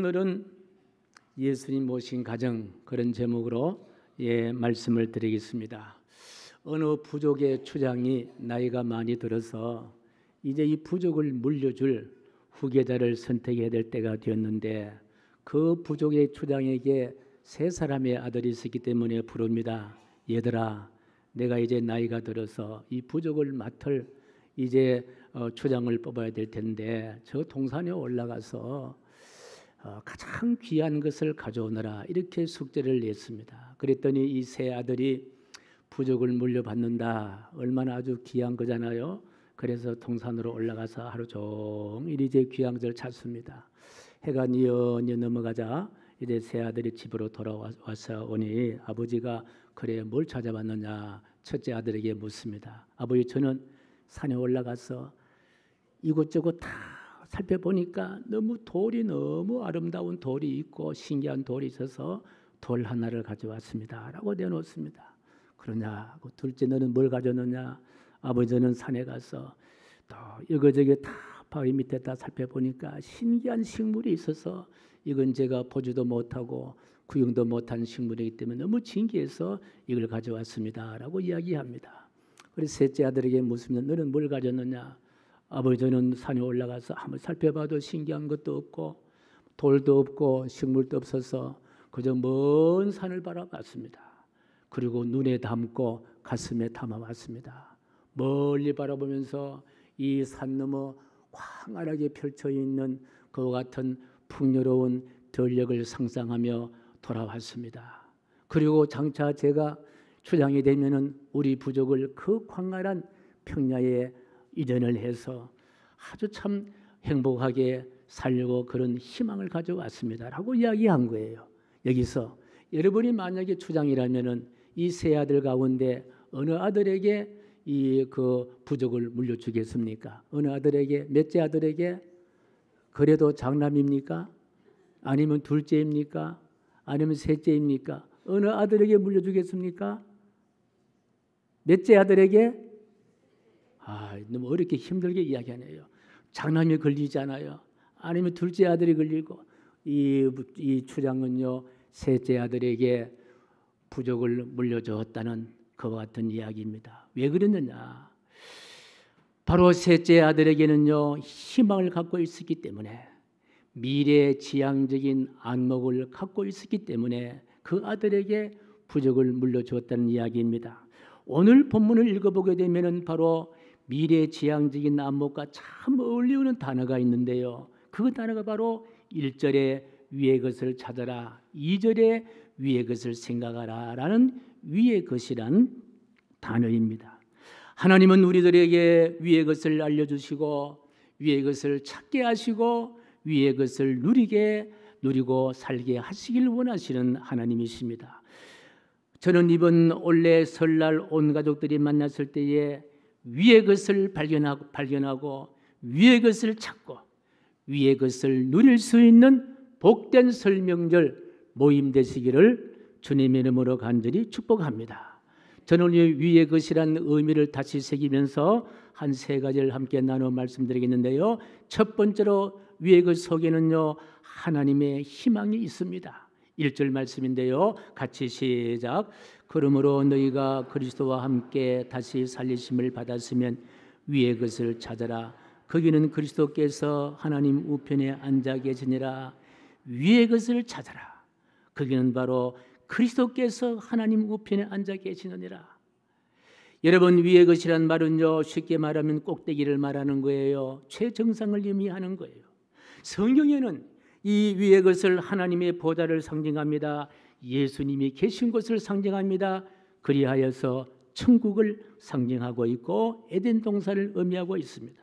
오늘은 예수님 모신 가정, 그런 제목으로 말씀을 드리겠습니다. 어느 부족의 추장이 나이가 많이 들어서 이제 이 부족을 물려줄 후계자를 선택해야 될 때가 되었는데, 그 부족의 추장에게 세 사람의 아들이 있었기 때문에 부릅니다. 얘들아, 내가 이제 나이가 들어서 이 부족을 맡을 이제 추장을 뽑아야 될 텐데 저 동산에 올라가서 가장 귀한 것을 가져오너라, 이렇게 숙제를 냈습니다. 그랬더니 이 세 아들이 부족을 물려받는다, 얼마나 아주 귀한 거잖아요. 그래서 동산으로 올라가서 하루 종일 이제 귀한 것을 찾습니다. 해가 뉘어뉘어 넘어가자 이제 세 아들이 집으로 돌아와서 오니 아버지가 그래 뭘 찾아봤느냐 첫째 아들에게 묻습니다. 아버지, 저는 산에 올라가서 이곳저곳 다 살펴보니까 돌이 너무 아름다운 돌이 있고 신기한 돌이 있어서 돌 하나를 가져왔습니다 라고 내놓습니다. 그러냐고, 둘째 너는 뭘 가져오느냐? 아버지, 저는 산에 가서 또 여기저기 다 바위 밑에 다 살펴보니까 신기한 식물이 있어서 이건 제가 보지도 못하고 구경도 못한 식물이기 때문에 너무 신기해서 이걸 가져왔습니다 라고 이야기합니다. 그래서 셋째 아들에게 묻으면 너는 뭘 가져왔느냐? 아버지, 저는 산에 올라가서 한번 살펴봐도 신기한 것도 없고 돌도 없고 식물도 없어서 그저 먼 산을 바라봤습니다. 그리고 눈에 담고 가슴에 담아왔습니다. 멀리 바라보면서 이 산 너머 광활하게 펼쳐있는 그와 같은 풍요로운 들녘을 상상하며 돌아왔습니다. 그리고 장차 제가 추장이 되면은 우리 부족을 그 광활한 평야에 이전을 해서 아주 참 행복하게 살려고 그런 희망을 가져왔습니다 라고 이야기한 거예요. 여기서 여러분이 만약에 추장이라면은 이 세 아들 가운데 어느 아들에게 그 부족을 물려주겠습니까? 어느 아들에게, 몇째 아들에게? 그래도 장남입니까? 아니면 둘째입니까? 아니면 셋째입니까? 어느 아들에게 물려주겠습니까? 몇째 아들에게? 너무 어렵게 힘들게 이야기하네요. 장남이 걸리잖아요. 아니면 둘째 아들이 걸리고, 이 추장은요 셋째 아들에게 부족을 물려주었다는 그와 같은 이야기입니다. 왜 그랬느냐? 바로 셋째 아들에게는요 희망을 갖고 있었기 때문에, 미래지향적인 안목을 갖고 있었기 때문에 그 아들에게 부족을 물려주었다는 이야기입니다. 오늘 본문을 읽어보게 되면 바로 미래지향적인 안목과 참 어울리는 단어가 있는데요, 그 단어가 바로 1절에 위의 것을 찾아라, 2절에 위의 것을 생각하라 라는 위의 것이란 단어입니다. 하나님은 우리들에게 위의 것을 알려주시고 위의 것을 찾게 하시고 위의 것을 누리고 살게 하시길 원하시는 하나님이십니다. 저는 이번 올해 설날 온 가족들이 만났을 때에 위의 것을 발견하고 위의 것을 찾고 위의 것을 누릴 수 있는 복된 설 명절 모임 되시기를 주님의 이름으로 간절히 축복합니다. 저는 위의 것이란 의미를 다시 새기면서 한 세 가지를 함께 나눠 말씀드리겠는데요, 첫 번째로 위의 것 속에는요 하나님의 희망이 있습니다. 1절 말씀인데요, 같이 시작. 그러므로 너희가 그리스도와 함께 다시 살리심을 받았으면 위의 것을 찾아라. 거기는 그리스도께서 하나님 우편에 앉아 계시니라. 위의 것을 찾아라. 거기는 바로 그리스도께서 하나님 우편에 앉아 계시느니라. 여러분, 위의 것이란 말은요 쉽게 말하면 꼭대기를 말하는 거예요. 최정상을 의미하는 거예요. 성경에는 이 위의 것을 하나님의 보좌를 상징합니다. 예수님이 계신 곳을 상징합니다. 그리하여서 천국을 상징하고 있고 에덴 동산을 의미하고 있습니다.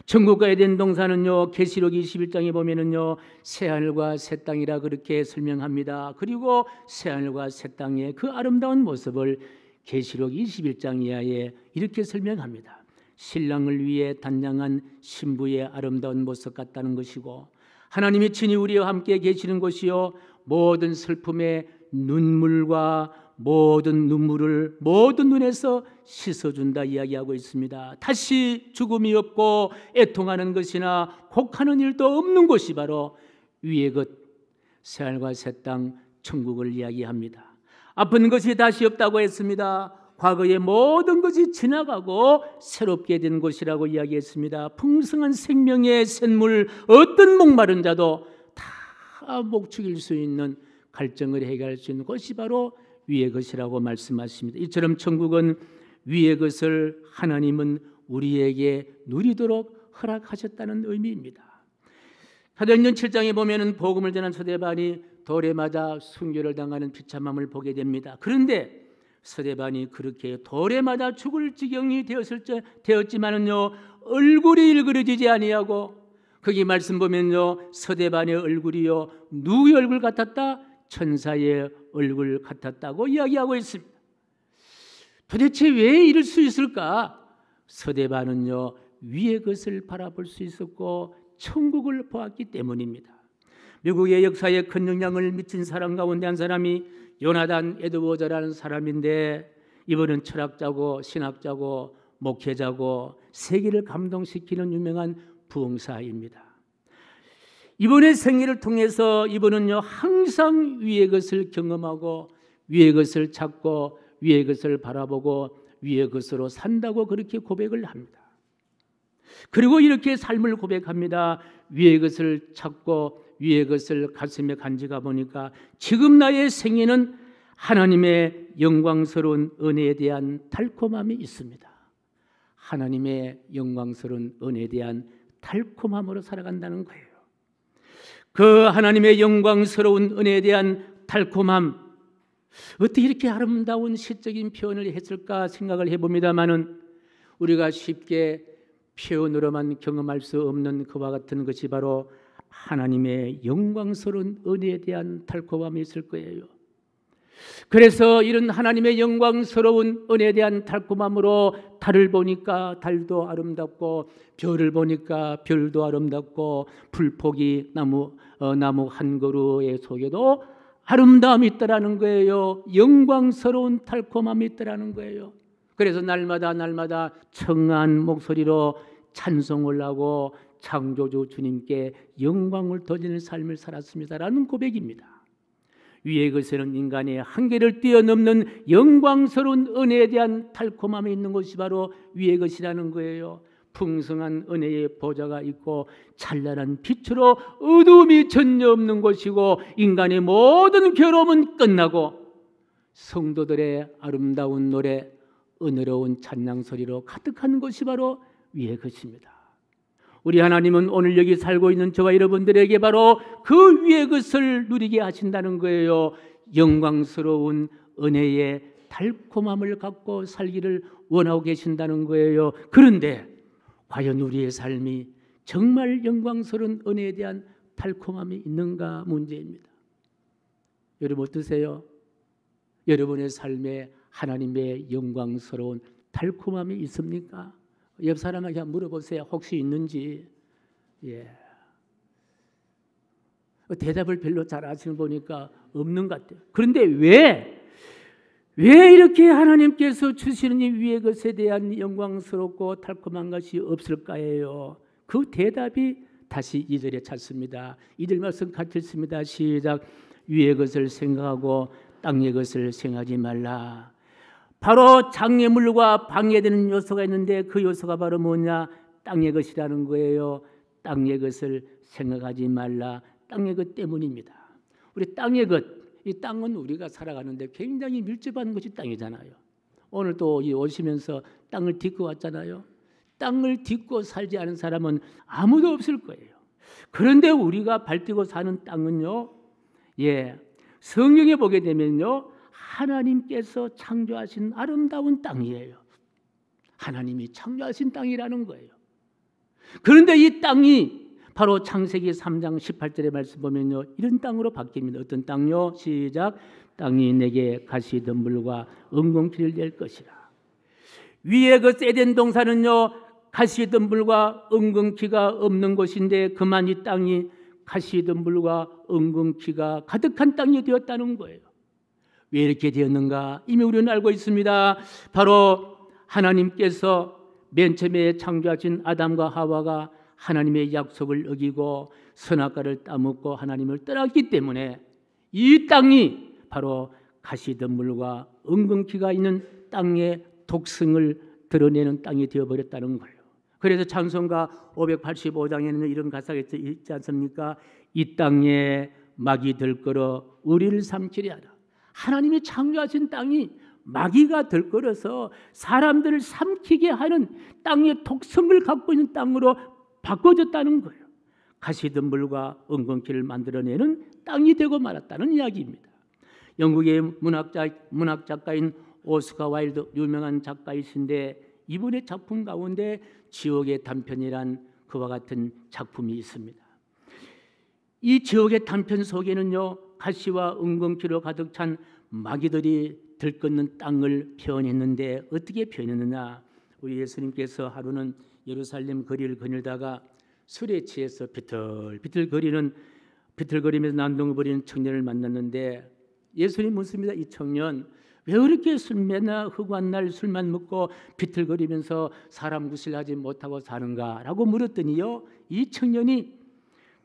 천국과 에덴 동산은요 계시록 21장에 보면은요 새하늘과 새 땅이라 그렇게 설명합니다. 그리고 새하늘과 새 땅의 그 아름다운 모습을 계시록 21장 이하에 이렇게 설명합니다. 신랑을 위해 단장한 신부의 아름다운 모습 같다는 것이고, 하나님이 친히 우리와 함께 계시는 곳이요 모든 슬픔의 눈물과 모든 눈물을 모든 눈에서 씻어준다 이야기하고 있습니다. 다시 죽음이 없고 애통하는 것이나 곡하는 일도 없는 곳이 바로 위의 것, 새하늘과 새 땅 천국을 이야기합니다. 아픈 것이 다시 없다고 했습니다. 과거의 모든 것이 지나가고 새롭게 된 것이라고 이야기했습니다. 풍성한 생명의 샘물, 어떤 목마른 자도 다 목축일 수 있는 갈증을 해결할 수 있는 것이 바로 위의 것이라고 말씀하십니다. 이처럼 천국은 위의 것을 하나님은 우리에게 누리도록 허락하셨다는 의미입니다. 사도행전 7장에 보면은 복음을 전한 스데반이 돌에 맞아 순교를 당하는 비참함을 보게 됩니다. 그런데 스데반이 그렇게 돌에 맞아 죽을 지경이 되었지만은요, 얼굴이 일그러지지 아니하고, 거기 말씀 보면요, 스데반의 얼굴이요 누구의 얼굴 같았다? 천사의 얼굴 같았다고 이야기하고 있습니다. 도대체 왜 이럴 수 있을까? 스데반은요 위의 것을 바라볼 수 있었고 천국을 보았기 때문입니다. 미국의 역사에 큰 영향을 미친 사람 가운데 한 사람이 요나단 에드워즈라는 사람인데, 이분은 철학자고 신학자고 목회자고 세계를 감동시키는 유명한 부흥사입니다. 이분의 생애를 통해서 이분은요 항상 위의 것을 경험하고 위의 것을 찾고 위의 것을 바라보고 위의 것으로 산다고 그렇게 고백을 합니다. 그리고 이렇게 삶을 고백합니다. 위의 것을 찾고 위의 것을 가슴에 간직하 보니까 지금 나의 생애는 하나님의 영광스러운 은혜에 대한 달콤함이 있습니다. 하나님의 영광스러운 은혜에 대한 달콤함으로 살아간다는 거예요. 그 하나님의 영광스러운 은혜에 대한 달콤함, 어떻게 이렇게 아름다운 시적인 표현을 했을까 생각을 해봅니다마는 우리가 쉽게 표현으로만 경험할 수 없는 그와 같은 것이 바로 하나님의 영광스러운 은혜에 대한 달콤함이 있을 거예요. 그래서 이런 하나님의 영광스러운 은혜에 대한 달콤함으로 달을 보니까 달도 아름답고, 별을 보니까 별도 아름답고, 풀포기 나무 한 그루의 속에도 아름다움이 있다라는 거예요. 영광스러운 달콤함이 있다라는 거예요. 그래서 날마다 청한 목소리로 찬송을 하고 창조주 주님께 영광을 돌리는 삶을 살았습니다라는 고백입니다. 위의 것에는 인간의 한계를 뛰어넘는 영광스러운 은혜에 대한 달콤함이 있는 것이 바로 위의 것이라는 거예요. 풍성한 은혜의 보좌가 있고 찬란한 빛으로 어둠이 전혀 없는 것이고, 인간의 모든 괴로움은 끝나고 성도들의 아름다운 노래, 은혜로운 찬양 소리로 가득한 것이 바로 위의 것입니다. 우리 하나님은 오늘 여기 살고 있는 저와 여러분들에게 바로 그 위의 것을 누리게 하신다는 거예요. 영광스러운 은혜의 달콤함을 갖고 살기를 원하고 계신다는 거예요. 그런데 과연 우리의 삶이 정말 영광스러운 은혜에 대한 달콤함이 있는가 문제입니다. 여러분 어떠세요? 여러분의 삶에 하나님의 영광스러운 달콤함이 있습니까? 옆 사람에게 한번 물어보세요. 혹시 있는지. 대답을 별로 잘 아시는 보니까 없는 것 같아요. 그런데 왜 이렇게 하나님께서 주시는 이 위의 것에 대한 영광스럽고 달콤한 것이 없을까요? 그 대답이 다시 2절에 찾습니다. 2절 말씀 같이 읽습니다. 시작. 위의 것을 생각하고 땅의 것을 생각하지 말라. 바로 장애물과 방해되는 요소가 있는데 그 요소가 바로 뭐냐? 땅의 것이라는 거예요. 땅의 것을 생각하지 말라. 땅의 것 때문입니다. 우리 땅의 것, 이 땅은 우리가 살아가는데 굉장히 밀접한 것이 땅이잖아요. 오늘 또 오시면서 땅을 딛고 왔잖아요. 땅을 딛고 살지 않은 사람은 아무도 없을 거예요. 그런데 우리가 발디고 사는 땅은요, 성경에 보게 되면요, 하나님께서 창조하신 아름다운 땅이에요. 하나님이 창조하신 땅이라는 거예요. 그런데 이 땅이 바로 창세기 3장 18절의 말씀 보면요, 이런 땅으로 바뀝니다. 어떤 땅요? 시작. 땅이 내게 가시덤불과 엉겅퀴를 낼 것이라. 위에 그 에덴 동산은요, 가시덤불과 엉겅퀴가 없는 곳인데 그만 이 땅이 가시덤불과 엉겅퀴가 가득한 땅이 되었다는 거예요. 왜 이렇게 되었는가? 이미 우리는 알고 있습니다. 바로 하나님께서 맨 처음에 창조하신 아담과 하와가 하나님의 약속을 어기고 선악과를 따먹고 하나님을 떠났기 때문에 이 땅이 바로 가시덤불과 은근키가 있는 땅의 독성을 드러내는 땅이 되어버렸다는 거예요. 그래서 찬송가 585장에는 이런 가사가 있지 않습니까? 이 땅에 마귀 들끓어 우리를 삼키려 하라. 하나님이 창조하신 땅이 마귀가 들끓어서 사람들을 삼키게 하는 땅의 독성을 갖고 있는 땅으로 바꿔졌다는 거예요. 가시덤불과 은근키를 만들어내는 땅이 되고 말았다는 이야기입니다. 영국의 문학 작가인 오스카 와일드, 유명한 작가이신데 이분의 작품 가운데 지옥의 단편이란 그와 같은 작품이 있습니다. 이 지옥의 단편 속에는요, 가시와 은근키로 가득 찬 마귀들이 들끓는 땅을 표현했는데 어떻게 표현했느냐? 우리 예수님께서 하루는 예루살렘 거리를 거닐다가 술에 취해서 비틀거리면서 난동을 부리는 청년을 만났는데 예수님 묻습니다. 이 청년 왜 그렇게 맨날 허구한 날 술만 먹고 비틀거리면서 사람 구실하지 못하고 사는가? 라고 물었더니요, 이 청년이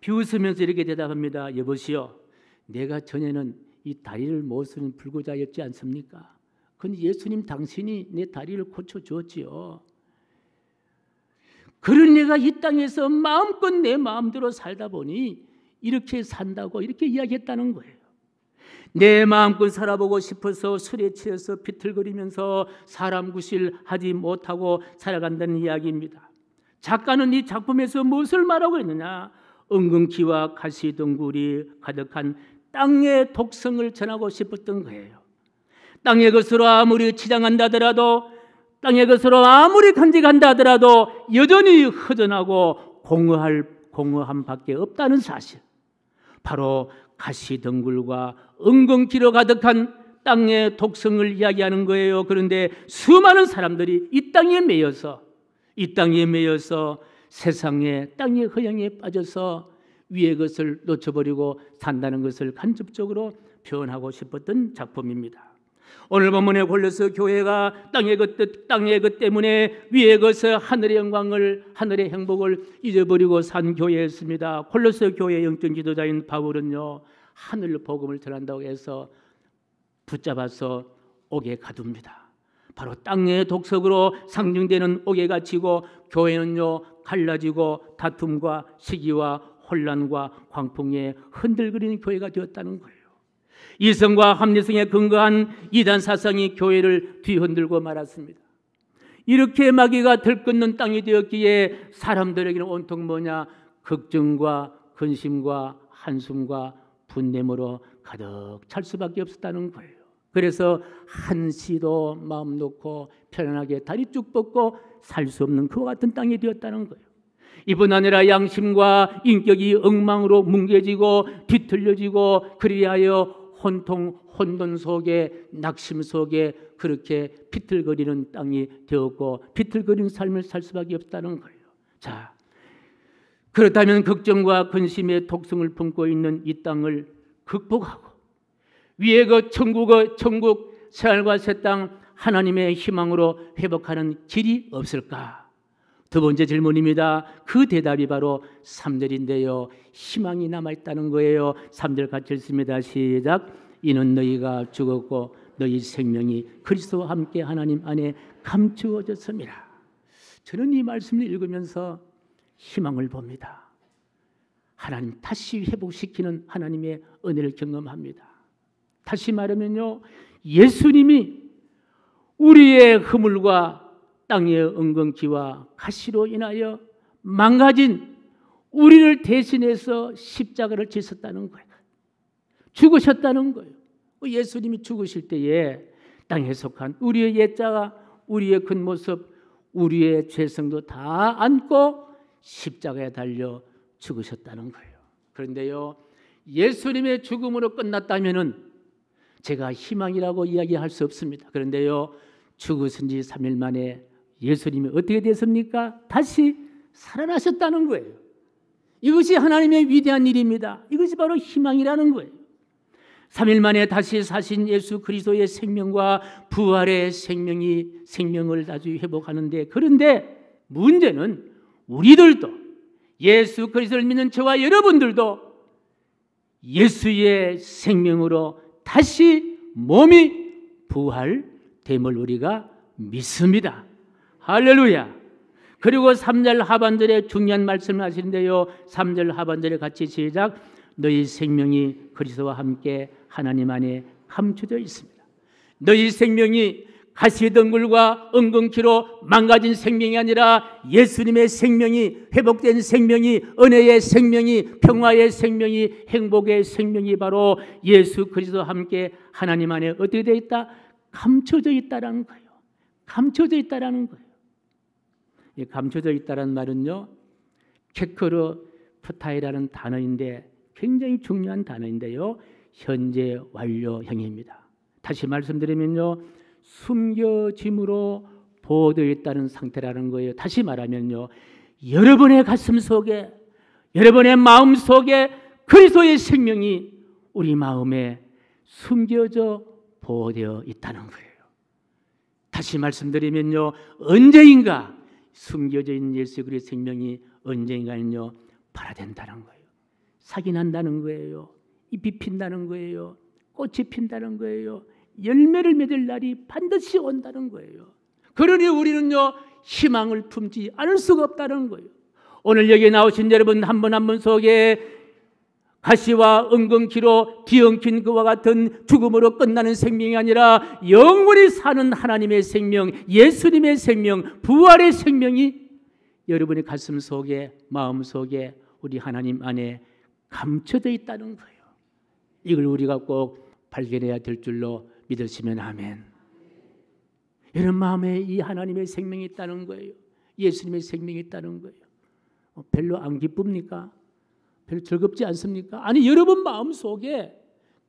비웃으면서 이렇게 대답합니다. 여보시오, 내가 전에는 이 다리를 못 쓰는 불구자였지 않습니까? 그런데 예수님 당신이 내 다리를 고쳐주었지요. 그런 내가 이 땅에서 마음껏 내 마음대로 살다 보니 이렇게 산다고 이렇게 이야기했다는 거예요. 내 마음껏 살아보고 싶어서 술에 취해서 비틀거리면서 사람 구실하지 못하고 살아간다는 이야기입니다. 작가는 이 작품에서 무엇을 말하고 있느냐? 은근키와 가시덤불이 가득한 땅의 독성을 전하고 싶었던 거예요. 땅의 것으로 아무리 치장한다 하더라도, 땅의 것으로 아무리 간직한다 하더라도 여전히 허전하고 공허함밖에 없다는 사실. 바로 가시덤불과 은근키로 가득한 땅의 독성을 이야기하는 거예요. 그런데 수많은 사람들이 이 땅에 매여서 세상의 땅의 허영에 빠져서 위의 것을 놓쳐버리고 산다는 것을 간접적으로 표현하고 싶었던 작품입니다. 오늘 본문에 골로새 교회가 땅의 것 때문에 위의 것을 하늘의 영광을, 하늘의 행복을 잊어버리고 산 교회였습니다. 골로새 교회 영적 지도자인 바울은요, 하늘 복음을 전한다고 해서 붙잡아서 옥에 가둡니다. 바로 땅의 독석으로 상징되는 옥에 갇히고 교회는요, 갈라지고 다툼과 시기와 혼란과 광풍에 흔들거리는 교회가 되었다는 거예요. 이성과 합리성에 근거한 이단 사상이 교회를 뒤흔들고 말았습니다. 이렇게 마귀가 들끓는 땅이 되었기에 사람들에게는 온통 뭐냐? 걱정과 근심과 한숨과 분냄으로 가득 찰 수밖에 없었다는 거예요. 그래서 한시도 마음 놓고 편안하게 다리 쭉 뻗고 살 수 없는 그와 같은 땅이 되었다는 거예요. 이뿐 아니라 양심과 인격이 엉망으로 뭉개지고 뒤틀려지고 그리하여 혼돈 속에, 낙심 속에 그렇게 비틀거리는 땅이 되었고 비틀거리는 삶을 살 수밖에 없다는 거예요. 자, 그렇다면 걱정과 근심의 독성을 품고 있는 이 땅을 극복하고 위에 그 천국 새하늘과 새 땅 하나님의 희망으로 회복하는 길이 없을까? 두 번째 질문입니다. 그 대답이 바로 3절인데요. 희망이 남아있다는 거예요. 3절 같이 읽습니다. 시작. 이는 너희가 죽었고 너희 생명이 그리스도와 함께 하나님 안에 감추어졌습니다. 저는 이 말씀을 읽으면서 희망을 봅니다. 하나님 다시 회복시키는 하나님의 은혜를 경험합니다. 다시 말하면요, 예수님이 우리의 허물과 땅의 은근키와 가시로 인하여 망가진 우리를 대신해서 십자가를 지셨다는 거예요. 죽으셨다는 거예요. 예수님이 죽으실 때에 땅에 속한 우리의 옛자가, 우리의 겉모습, 우리의 죄성도 다 안고 십자가에 달려 죽으셨다는 거예요. 그런데요, 예수님의 죽음으로 끝났다면은 제가 희망이라고 이야기할 수 없습니다. 그런데요, 죽으신 지 3일 만에 예수님이 어떻게 됐습니까? 다시 살아나셨다는 거예요. 이것이 하나님의 위대한 일입니다. 이것이 바로 희망이라는 거예요. 3일 만에 다시 사신 예수 그리스도의 생명과 부활의 생명을 다시 회복하는데, 그런데 문제는 우리들도 예수 그리스도를 믿는 저와 여러분들도 예수의 생명으로 다시 몸이 부활됨을 우리가 믿습니다. 할렐루야. 그리고 3절 하반절에 중요한 말씀을 하시는데요, 3절 하반절에 같이 시작. 너희 생명이 그리스도와 함께 하나님 안에 감춰져 있습니다. 너희 생명이 가시덩굴과 엉겅퀴로 망가진 생명이 아니라 예수님의 생명이, 회복된 생명이, 은혜의 생명이, 평화의 생명이, 행복의 생명이 바로 예수 그리스도와 함께 하나님 안에 어떻게 되어 있다? 감춰져 있다라는 거예요. 감춰져 있다라는 거예요. 이 감춰져 있다라는 말은요, 케크르 프타이라는 단어인데 굉장히 중요한 단어인데요, 현재 완료형입니다. 다시 말씀드리면요, 숨겨짐으로 보호되어 있다는 상태라는 거예요. 다시 말하면요, 여러분의 가슴 속에, 여러분의 마음 속에 그리스도의 생명이 우리 마음에 숨겨져 보호되어 있다는 거예요. 다시 말씀드리면요, 언제인가 숨겨져 있는 예수 그리스도의 생명이 언젠가는요 발화된다는 거예요. 삭이 난다는 거예요. 잎이 핀다는 거예요. 꽃이 핀다는 거예요. 열매를 맺을 날이 반드시 온다는 거예요. 그러니 우리는요 희망을 품지 않을 수가 없다는 거예요. 오늘 여기에 나오신 여러분 한 분 한 분 속에 가시와 엉겅퀴로 뒤엉킨 그와 같은 죽음으로 끝나는 생명이 아니라 영원히 사는 하나님의 생명, 예수님의 생명, 부활의 생명이 여러분의 가슴 속에, 마음 속에, 우리 하나님 안에 감춰져 있다는 거예요. 이걸 우리가 꼭 발견해야 될 줄로 믿으시면 아멘. 여러분 마음에 이 하나님의 생명이 있다는 거예요. 예수님의 생명이 있다는 거예요. 별로 안 기쁩니까? 별로 즐겁지 않습니까? 아니, 여러분 마음 속에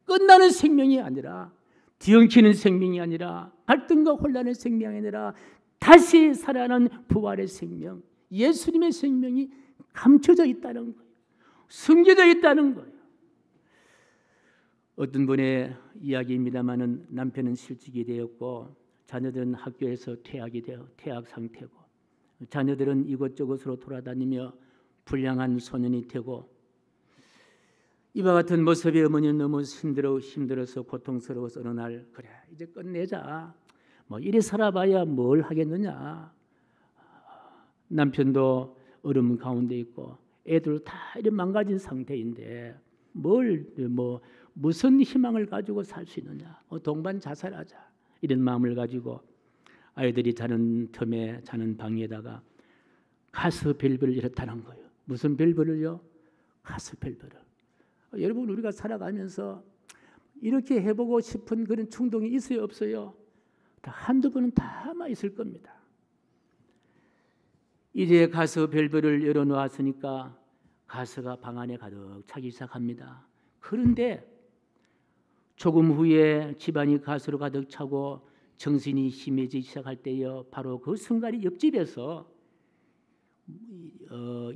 끝나는 생명이 아니라, 뒤엉키는 생명이 아니라, 갈등과 혼란의 생명이 아니라 다시 살아나는 부활의 생명, 예수님의 생명이 감춰져 있다는 거예요. 숨겨져 있다는 거예요. 어떤 분의 이야기입니다마는 남편은 실직이 되었고 자녀들은 학교에서 퇴학 상태고 자녀들은 이곳저곳으로 돌아다니며 불량한 소년이 되고, 이와 같은 모습의 어머니는 너무 힘들어서 고통스러워서 어느 날, 그래 이제 끝내자, 뭐 이래 살아봐야 뭘 하겠느냐, 남편도 어려움 가운데 있고 애들 다 이래 망가진 상태인데 무슨 희망을 가지고 살 수 있느냐, 동반 자살하자, 이런 마음을 가지고 아이들이 자는 틈에 자는 방에다가 가스 밸브를 열었다는 거예요. 무슨 밸브를요? 가스 밸브를. 여러분, 우리가 살아가면서 이렇게 해보고 싶은 그런 충동이 있어요, 없어요? 다 한두 번은 다 아마 있을 겁니다. 이제 가스 밸브를 열어놓았으니까 가스가 방 안에 가득 차기 시작합니다. 그런데 조금 후에 집안이 가스로 가득 차고 정신이 희미해지기 시작할 때요, 바로 그 순간에 옆집에서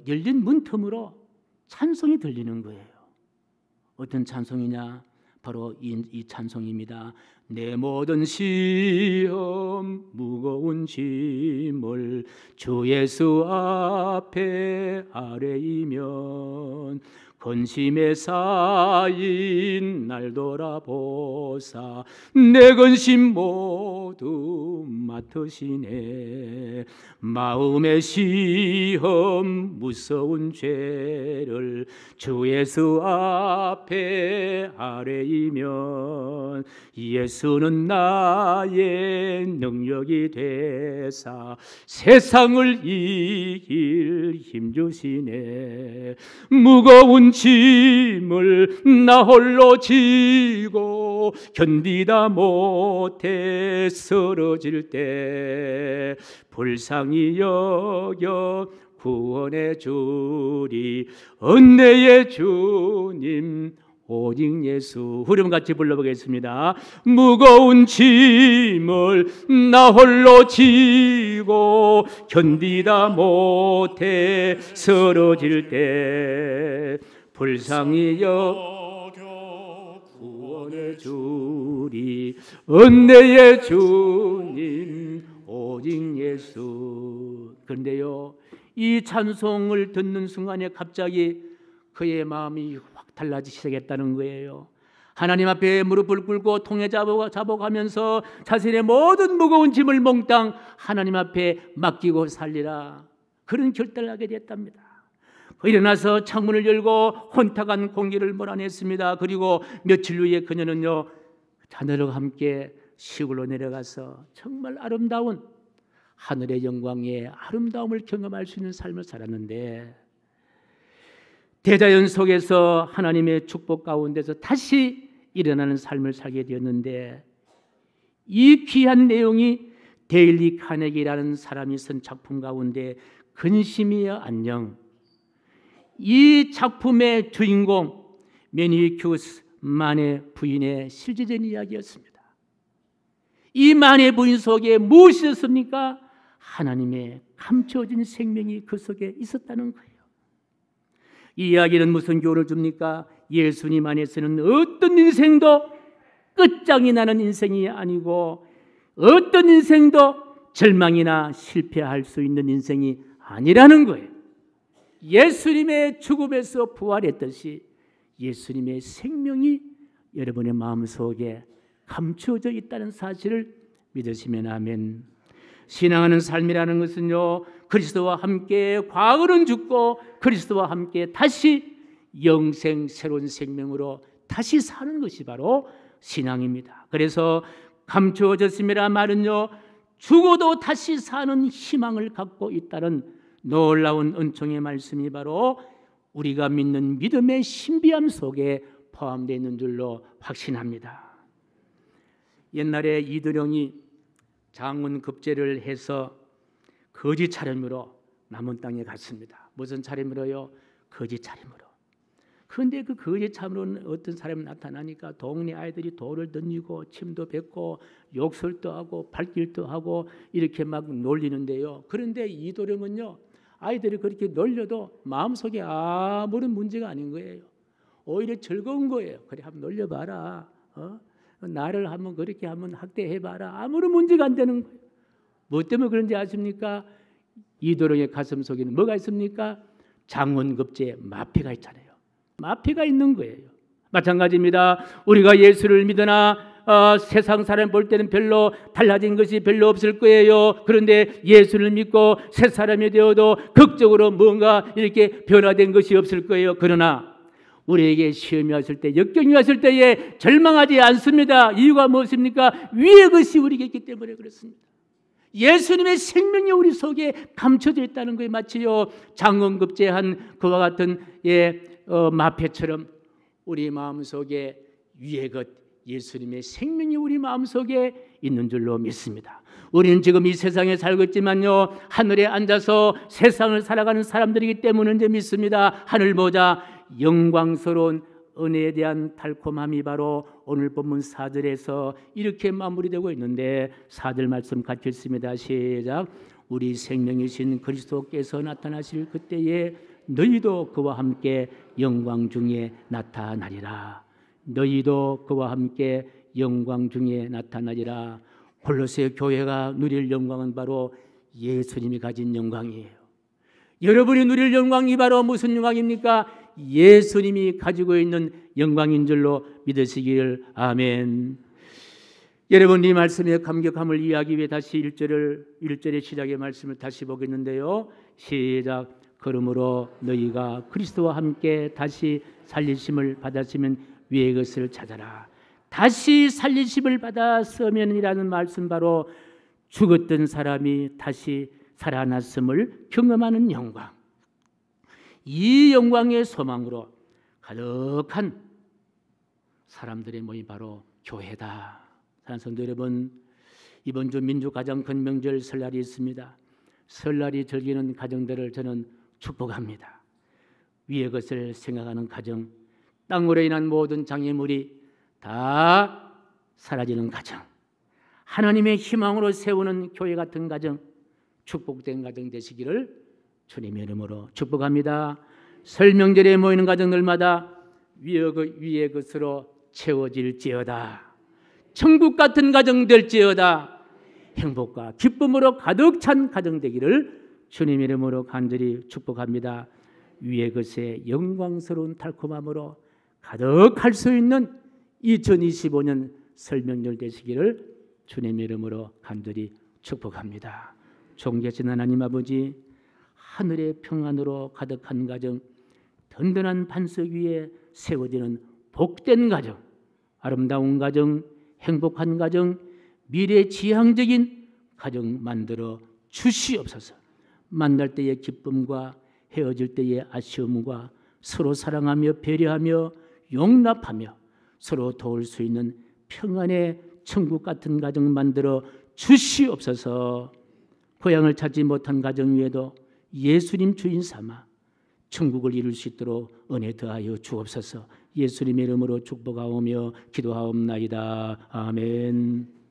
열린 문틈으로 찬송이 들리는 거예요. 어떤 찬송이냐? 바로 이 찬송입니다. 내 모든 시험 무거운 짐을 주 예수 앞에 아뢰이면 근심에 쌓인 날 돌아보사 내 근심 모두 맡으시네. 마음의 시험 무서운 죄를 주 예수 앞에 아뢰이면 예수는 나의 능력이 되사 세상을 이길 힘 주시네. 무거운 짐을 나 홀로 지고 견디다 못해 쓰러질 때 불쌍히 여겨 구원해 주리 은혜의 주님 오직 예수. 후렴 같이 불러보겠습니다. 무거운 짐을 나 홀로 지고 견디다 못해 쓰러질 때 불쌍히 여겨 구원해 주리 은혜의 주님 오직 예수. 그런데요, 이 찬송을 듣는 순간에 갑자기 그의 마음이 확 달라지기 시작했다는 거예요. 하나님 앞에 무릎을 꿇고 통에 잡아가면서 자신의 모든 무거운 짐을 몽땅 하나님 앞에 맡기고 살리라, 그런 결단을 하게 됐답니다. 일어나서 창문을 열고 혼탁한 공기를 몰아냈습니다. 그리고 며칠 후에 그녀는요, 자녀들과 함께 시골로 내려가서 정말 아름다운 하늘의 영광의 아름다움을 경험할 수 있는 삶을 살았는데, 대자연 속에서 하나님의 축복 가운데서 다시 일어나는 삶을 살게 되었는데, 이 귀한 내용이 데일리 카네기라는 사람이 쓴 작품 가운데 근심이여 안녕, 이 작품의 주인공 메니큐스 만의 부인의 실제적인 이야기였습니다. 이 만의 부인 속에 무엇이 있었습니까? 하나님의 감춰진 생명이 그 속에 있었다는 거예요. 이 이야기는 무슨 교훈을 줍니까? 예수님 안에서는 어떤 인생도 끝장이 나는 인생이 아니고, 어떤 인생도 절망이나 실패할 수 있는 인생이 아니라는 거예요. 예수님의 죽음에서 부활했듯이 예수님의 생명이 여러분의 마음속에 감추어져 있다는 사실을 믿으시면 아멘. 신앙하는 삶이라는 것은요, 그리스도와 함께 과거는 죽고 그리스도와 함께 다시 영생, 새로운 생명으로 다시 사는 것이 바로 신앙입니다. 그래서 감추어졌음이라 말은요, 죽어도 다시 사는 희망을 갖고 있다는 놀라운 은총의 말씀이 바로 우리가 믿는 믿음의 신비함 속에 포함되어 있는 줄로 확신합니다. 옛날에 이도령이 장운급제를 해서 거지 차림으로 남은 땅에 갔습니다. 무슨 차림으로요? 거지 차림으로. 그런데 그 거지 차림으로는 어떤 사람이 나타나니까 동네 아이들이 돌을 던지고 침도 뱉고 욕설도 하고 발길도 하고 이렇게 막 놀리는데요. 그런데 이도령은요, 아이들이 그렇게 놀려도 마음속에 아무런 문제가 아닌 거예요. 오히려 즐거운 거예요. 그래, 한번 놀려봐라. 나를 한번 그렇게 한번 학대해봐라. 아무런 문제가 안 되는 거예요. 뭐 때문에 그런지 아십니까? 이도령의 가슴 속에는 뭐가 있습니까? 장원급제에 마패가 있잖아요. 마패가 있는 거예요. 마찬가지입니다. 우리가 예수를 믿으나 세상 사람 볼 때는 별로 달라진 것이 별로 없을 거예요. 그런데 예수를 믿고 새 사람이 되어도 극적으로 뭔가 이렇게 변화된 것이 없을 거예요. 그러나 우리에게 시험이 왔을 때, 역경이 왔을 때에 절망하지 않습니다. 이유가 무엇입니까? 위의 것이 우리에게 있기 때문에 그렇습니다. 예수님의 생명이 우리 속에 감춰져 있다는 거에 마치요, 장원급제한 그와 같은 마패처럼 우리 마음속에 위의 것, 예수님의 생명이 우리 마음속에 있는 줄로 믿습니다. 우리는 지금 이 세상에 살고 있지만요, 하늘에 앉아서 세상을 살아가는 사람들이기 때문인지 믿습니다. 하늘보다 영광스러운 은혜에 대한 달콤함이 바로 오늘 본문 4절에서 이렇게 마무리되고 있는데, 4절 말씀 같이 읽습니다. 시작. 우리 생명이신 그리스도께서 나타나실 그때에 너희도 그와 함께 영광 중에 나타나리라. 너희도 그와 함께 영광 중에 나타나리라. 골로새 교회가 누릴 영광은 바로 예수님이 가진 영광이에요. 여러분이 누릴 영광이 바로 무슨 영광입니까? 예수님이 가지고 있는 영광인 줄로 믿으시길. 아멘. 여러분, 이 말씀의 감격함을 이해하기 위해 다시 1절의 시작의 말씀을 다시 보겠는데요. 시작. 그러므로 너희가 그리스도와 함께 다시 살리심을 받았으면 위의 것을 찾아라. 다시 살리심을 받았으면이라는 말씀, 바로 죽었던 사람이 다시 살아났음을 경험하는 영광, 이 영광의 소망으로 가득한 사람들의 모임이 바로 교회다. 사랑하는 성도 여러분, 이번 주 민족 가장 큰 명절 설날이 있습니다. 설날이 즐기는 가정들을 저는 축복합니다. 위의 것을 생각하는 가정, 땅으로 인한 모든 장애물이 다 사라지는 가정, 하나님의 희망으로 세우는 교회 같은 가정, 축복된 가정 되시기를 주님의 이름으로 축복합니다. 설 명절에 모이는 가정들마다 위의 것으로 채워질지어다. 천국 같은 가정 될지어다. 행복과 기쁨으로 가득 찬 가정 되기를 주님 이름으로 간절히 축복합니다. 위의 것에 영광스러운 달콤함으로 가득할 수 있는 2025년 설명절 되시기를 주님 이름으로 간절히 축복합니다. 존귀하신 하나님 아버지, 하늘의 평안으로 가득한 가정, 든든한 반석 위에 세워지는 복된 가정, 아름다운 가정, 행복한 가정, 미래지향적인 가정 만들어 주시옵소서. 만날 때의 기쁨과 헤어질 때의 아쉬움과 서로 사랑하며 배려하며 용납하며 서로 도울 수 있는 평안의 천국 같은 가정 만들어 주시옵소서. 고향을 찾지 못한 가정 위에도 예수님 주인 삼아 천국을 이룰 수 있도록 은혜 더하여 주옵소서. 예수님의 이름으로 축복하오며 기도하옵나이다. 아멘.